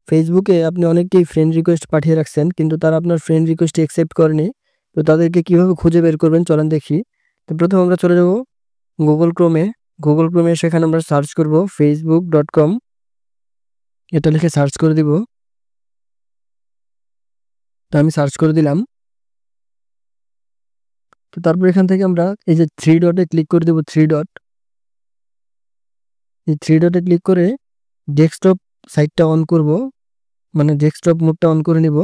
ফেসবুকে আপনি অনেককেই ফ্রেন্ড রিকোয়েস্ট পাঠিয়ে রাখছেন কিন্তু তারা আপনার ফ্রেন্ড রিকোয়েস্ট অ্যাকসেপ্ট করেনি। তো তাদেরকে কিভাবে খুঁজে বের করবেন চলেন দেখি। তো প্রথমে আমরা চলে যাব গুগল ক্রোমে সেখানে আমরা সার্চ করব facebook.com, এটা লিখে সার্চ করে দিব। তো আমি সার্চ করে দিলাম। তো তারপর এখান থেকে আমরা এই যে থ্রি ডটে ক্লিক করে দেব। এই থ্রি ডটে ক্লিক করে ডেস্কটপ সাইটটা অন করব, মানে ডেস্কটপ মোডটা অন করে নিব।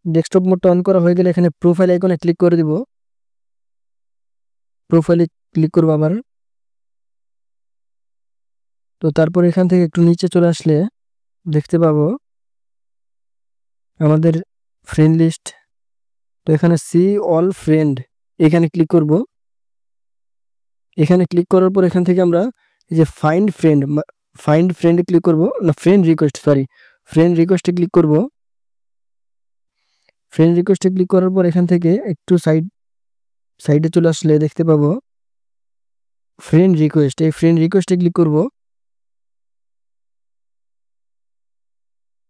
ডেস্কটপ মোডটা অন করা হয়ে গেলে এখানে প্রোফাইল আইকনে ক্লিক করে দিব। প্রোফাইলে ক্লিক করব আবার। তো তারপর এখান থেকে একটু নিচে চলে আসলে দেখতে পাবো আমাদের ফ্রেন্ড লিস্ট। তো এখানে সি অল ফ্রেন্ড, এখানে ক্লিক করব। এখানে ক্লিক করার পর এখান থেকে আমরা এই যে ফাইন্ড ফ্রেন্ডে ক্লিক করব, না ফ্রেন্ড রিকোয়েস্টে ক্লিক করব। ফ্রেন্ড রিকোয়েস্টে ক্লিক করার পর এখান থেকে একটু সাইডে চলে আসলে দেখতে পাবো ফ্রেন্ড রিকোয়েস্ট, এই ফ্রেন্ড রিকোয়েস্টে ক্লিক করব।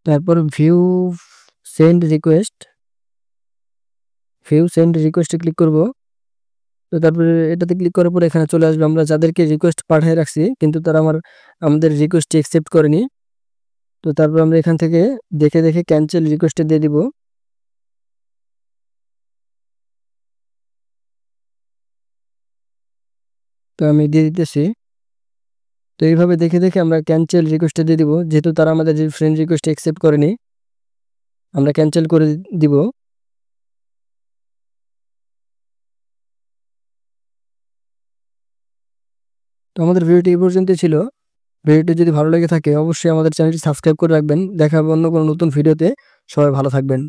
তারপর সেন্ড রিকোয়েস্টে ক্লিক করব। তো তারপরে এটাতে ক্লিক করার পর এখানে চলে আসবে আমরা যাদেরকে রিকোয়েস্ট পাঠিয়ে রাখছি কিন্তু তারা আমাদের রিকোয়েস্টটি অ্যাকসেপ্ট করেনি। তো তারপর আমরা এখান থেকে দেখে দেখে ক্যান্সেল রিকোয়েস্টে দিয়ে দিব। তো আমি দিয়ে দিতেছি। তো এইভাবে দেখে দেখে আমরা ক্যান্সেল রিকোয়েস্টে দিয়ে দিব, যেহেতু তারা আমাদের যে ফ্রেন্ড রিকোয়েস্ট অ্যাকসেপ্ট করেনি আমরা ক্যান্সেল করে দিব। তো আমাদের ভিডিওটি এই পর্যন্ত ছিল। ভিডিওটি যদি ভালো লেগে থাকে অবশ্যই আমাদের চ্যানেলটি সাবস্ক্রাইব করে রাখবেন। দেখা হবে অন্য কোনো নতুন ভিডিওতে। সবাই ভালো থাকবেন।